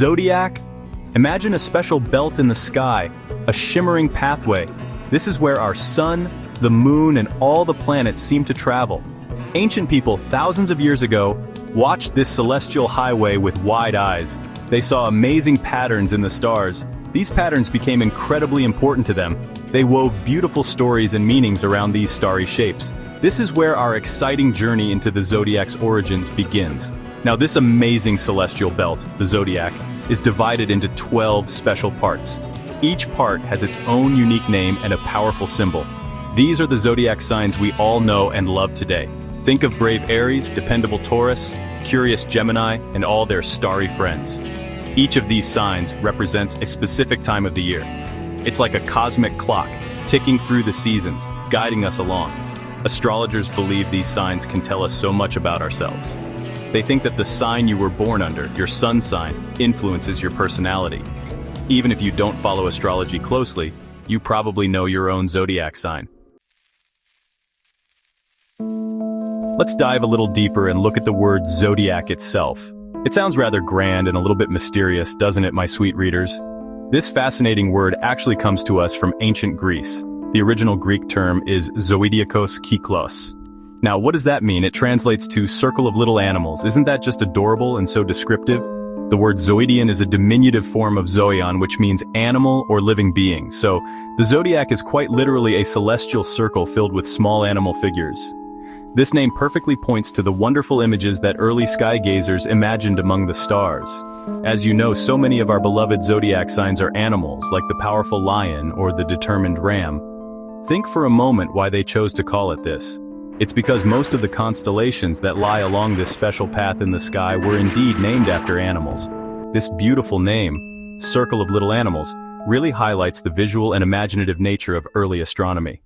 Zodiac? Imagine a special belt in the sky, a shimmering pathway. This is where our sun, the moon, and all the planets seem to travel. Ancient people thousands of years ago watched this celestial highway with wide eyes. They saw amazing patterns in the stars. These patterns became incredibly important to them. They wove beautiful stories and meanings around these starry shapes. This is where our exciting journey into the Zodiac's origins begins. Now, this amazing celestial belt, the Zodiac, is divided into 12 special parts. Each part has its own unique name and a powerful symbol. These are the Zodiac signs we all know and love today. Think of brave Aries, dependable Taurus, curious Gemini, and all their starry friends. Each of these signs represents a specific time of the year. It's like a cosmic clock, ticking through the seasons, guiding us along. Astrologers believe these signs can tell us so much about ourselves. They think that the sign you were born under, your sun sign, influences your personality. Even if you don't follow astrology closely, you probably know your own zodiac sign. Let's dive a little deeper and look at the word zodiac itself. It sounds rather grand and a little bit mysterious, doesn't it, my sweet readers? This fascinating word actually comes to us from ancient Greece. The original Greek term is zoidiakos kyklos. Now, what does that mean? It translates to circle of little animals. Isn't that just adorable and so descriptive? The word zoidian is a diminutive form of zoion, which means animal or living being. So, the zodiac is quite literally a celestial circle filled with small animal figures. This name perfectly points to the wonderful images that early sky gazers imagined among the stars. As you know, so many of our beloved zodiac signs are animals, like the powerful lion or the determined ram. Think for a moment why they chose to call it this. It's because most of the constellations that lie along this special path in the sky were indeed named after animals. This beautiful name, Circle of Little Animals, really highlights the visual and imaginative nature of early astronomy.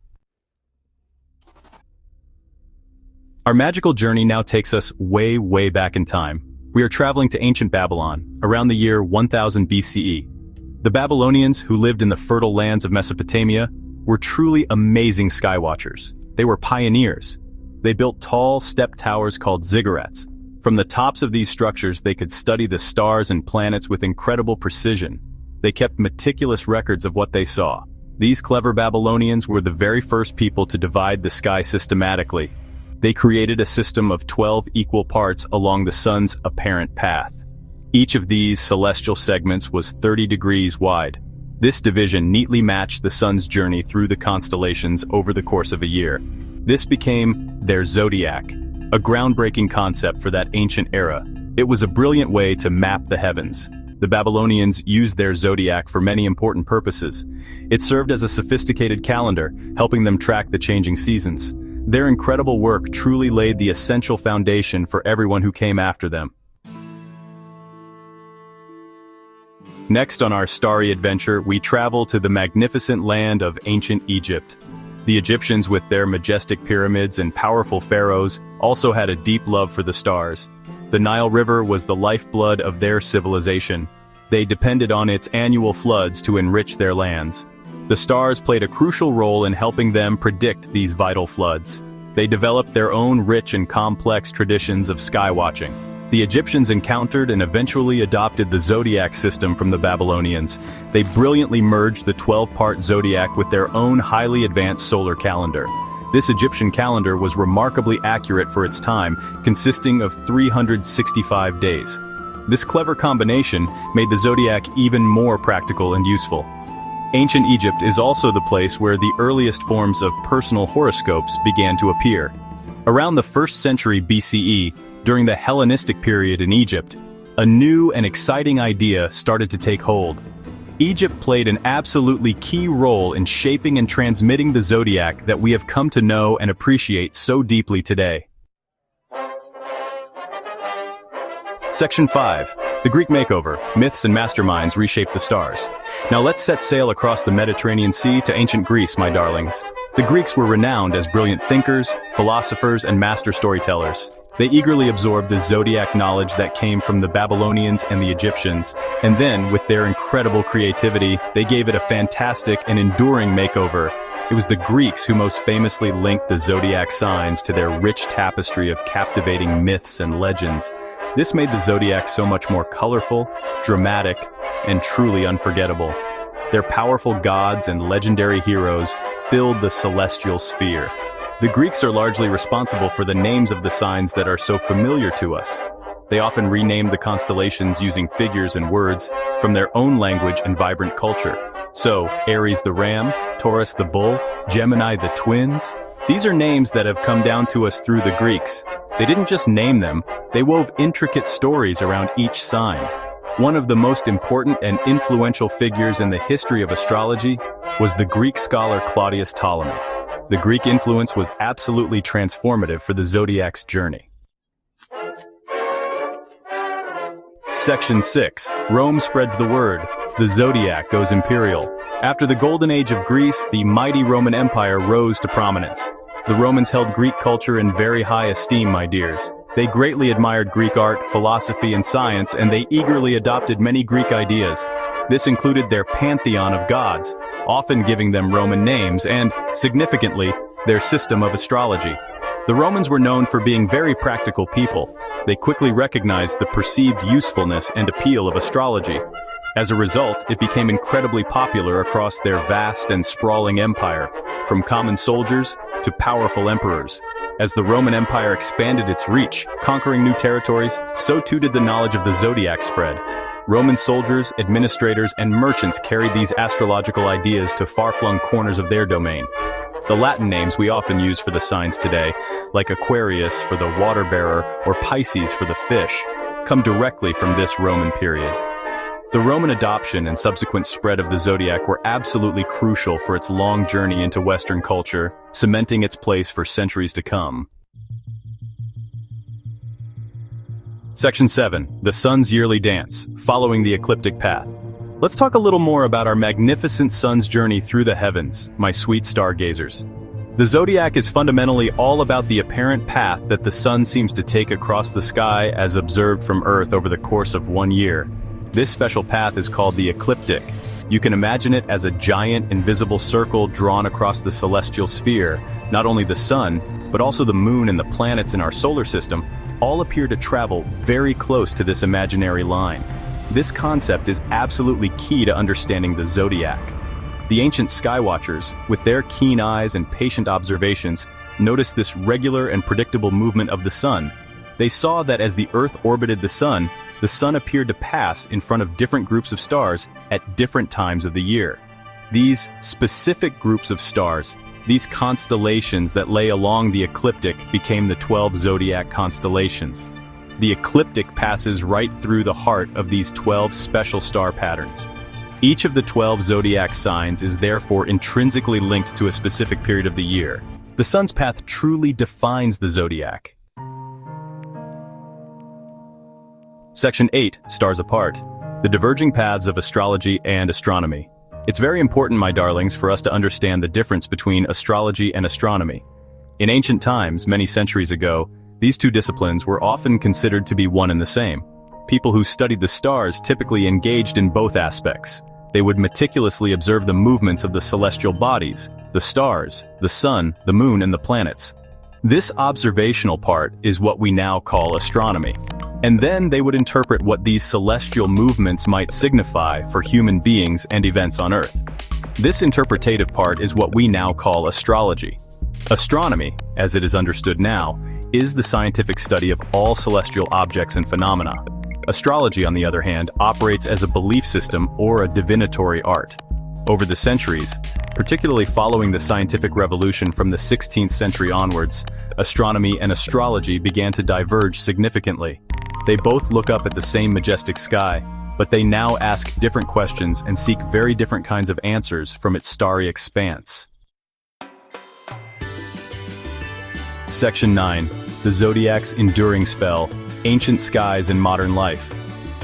Our magical journey now takes us way, way back in time. We are traveling to ancient Babylon, around the year 1000 BCE. The Babylonians, who lived in the fertile lands of Mesopotamia, were truly amazing skywatchers. They were pioneers. They built tall, step towers called ziggurats. From the tops of these structures, they could study the stars and planets with incredible precision. They kept meticulous records of what they saw. These clever Babylonians were the very first people to divide the sky systematically. They created a system of 12 equal parts along the sun's apparent path. Each of these celestial segments was 30 degrees wide. This division neatly matched the sun's journey through the constellations over the course of a year. This became their zodiac, a groundbreaking concept for that ancient era. It was a brilliant way to map the heavens. The Babylonians used their zodiac for many important purposes. It served as a sophisticated calendar, helping them track the changing seasons. Their incredible work truly laid the essential foundation for everyone who came after them. Next on our starry adventure, we travel to the magnificent land of ancient Egypt. The Egyptians, with their majestic pyramids and powerful pharaohs, also had a deep love for the stars. The Nile River was the lifeblood of their civilization. They depended on its annual floods to enrich their lands. The stars played a crucial role in helping them predict these vital floods. They developed their own rich and complex traditions of skywatching. The Egyptians encountered and eventually adopted the zodiac system from the Babylonians. They brilliantly merged the 12-part zodiac with their own highly advanced solar calendar. This Egyptian calendar was remarkably accurate for its time, consisting of 365 days. This clever combination made the zodiac even more practical and useful. Ancient Egypt is also the place where the earliest forms of personal horoscopes began to appear. Around the 1st century BCE, during the Hellenistic period in Egypt, a new and exciting idea started to take hold. Egypt played an absolutely key role in shaping and transmitting the zodiac that we have come to know and appreciate so deeply today. Section 5. The Greek Makeover. Myths and Masterminds Reshape the Stars. Now let's set sail across the Mediterranean Sea to ancient Greece, my darlings. The Greeks were renowned as brilliant thinkers, philosophers, and master storytellers. They eagerly absorbed the zodiac knowledge that came from the Babylonians and the Egyptians, and then, with their incredible creativity, they gave it a fantastic and enduring makeover. It was the Greeks who most famously linked the zodiac signs to their rich tapestry of captivating myths and legends. This made the zodiac so much more colorful, dramatic, and truly unforgettable. Their powerful gods and legendary heroes filled the celestial sphere. The Greeks are largely responsible for the names of the signs that are so familiar to us. They often renamed the constellations using figures and words from their own language and vibrant culture. So, Aries the ram, Taurus the bull, Gemini the twins. These are names that have come down to us through the Greeks. They didn't just name them, they wove intricate stories around each sign. One of the most important and influential figures in the history of astrology was the Greek scholar Claudius Ptolemy. The Greek influence was absolutely transformative for the zodiac's journey. Section 6. Rome spreads the word. The zodiac goes imperial. After the golden age of Greece, the mighty Roman Empire rose to prominence. The Romans held Greek culture in very high esteem, my dears. They greatly admired Greek art, philosophy, and science, and they eagerly adopted many Greek ideas. This included their pantheon of gods, often giving them Roman names, and, significantly, their system of astrology. The Romans were known for being very practical people. They quickly recognized the perceived usefulness and appeal of astrology. As a result, it became incredibly popular across their vast and sprawling empire, from common soldiers to powerful emperors. As the Roman Empire expanded its reach, conquering new territories, so too did the knowledge of the zodiac spread. Roman soldiers, administrators, and merchants carried these astrological ideas to far-flung corners of their domain. The Latin names we often use for the signs today, like Aquarius for the water bearer or Pisces for the fish, come directly from this Roman period. The Roman adoption and subsequent spread of the zodiac were absolutely crucial for its long journey into Western culture, cementing its place for centuries to come. Section 7. The Sun's Yearly Dance, Following the Ecliptic Path. Let's talk a little more about our magnificent sun's journey through the heavens, my sweet stargazers. The zodiac is fundamentally all about the apparent path that the sun seems to take across the sky as observed from Earth over the course of 1 year. This special path is called the ecliptic. You can imagine it as a giant invisible circle drawn across the celestial sphere. Not only the sun, but also the moon and the planets in our solar system all appear to travel very close to this imaginary line. This concept is absolutely key to understanding the zodiac. The ancient skywatchers, with their keen eyes and patient observations, noticed this regular and predictable movement of the sun. They saw that as the Earth orbited the sun appeared to pass in front of different groups of stars at different times of the year. These specific groups of stars, these constellations that lay along the ecliptic, became the 12 zodiac constellations. The ecliptic passes right through the heart of these 12 special star patterns. Each of the 12 zodiac signs is therefore intrinsically linked to a specific period of the year. The sun's path truly defines the zodiac. Section 8. Stars Apart. The Diverging Paths of Astrology and Astronomy. It's very important, my darlings, for us to understand the difference between astrology and astronomy. In ancient times, many centuries ago, these two disciplines were often considered to be one and the same. People who studied the stars typically engaged in both aspects. They would meticulously observe the movements of the celestial bodies, the stars, the sun, the moon, and the planets. This observational part is what we now call astronomy. And then they would interpret what these celestial movements might signify for human beings and events on Earth. This interpretative part is what we now call astrology. Astronomy, as it is understood now, is the scientific study of all celestial objects and phenomena. Astrology, on the other hand, operates as a belief system or a divinatory art. Over the centuries, particularly following the scientific revolution from the 16th century onwards, astronomy and astrology began to diverge significantly. They both look up at the same majestic sky, but they now ask different questions and seek very different kinds of answers from its starry expanse. Section 9. The Zodiac's Enduring Spell, Ancient Skies and Modern Life.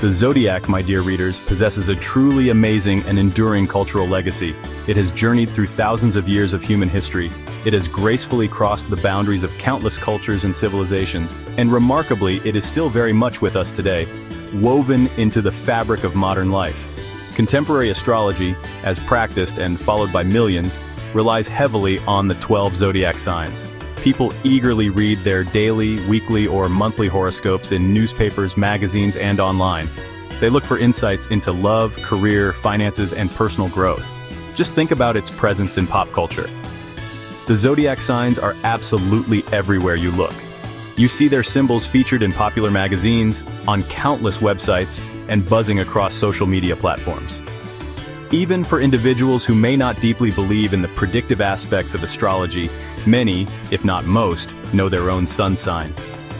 The zodiac, my dear readers, possesses a truly amazing and enduring cultural legacy. It has journeyed through thousands of years of human history. It has gracefully crossed the boundaries of countless cultures and civilizations. And remarkably, it is still very much with us today, woven into the fabric of modern life. Contemporary astrology, as practiced and followed by millions, relies heavily on the 12 zodiac signs. People eagerly read their daily, weekly, or monthly horoscopes in newspapers, magazines, and online. They look for insights into love, career, finances, and personal growth. Just think about its presence in pop culture. The zodiac signs are absolutely everywhere you look. You see their symbols featured in popular magazines, on countless websites, and buzzing across social media platforms. Even for individuals who may not deeply believe in the predictive aspects of astrology, many, if not most, know their own sun sign.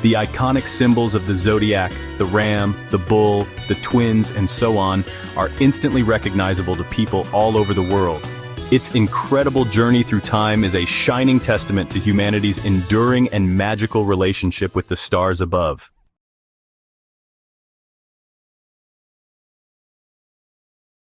The iconic symbols of the zodiac, the ram, the bull, the twins, and so on, are instantly recognizable to people all over the world. Its incredible journey through time is a shining testament to humanity's enduring and magical relationship with the stars above.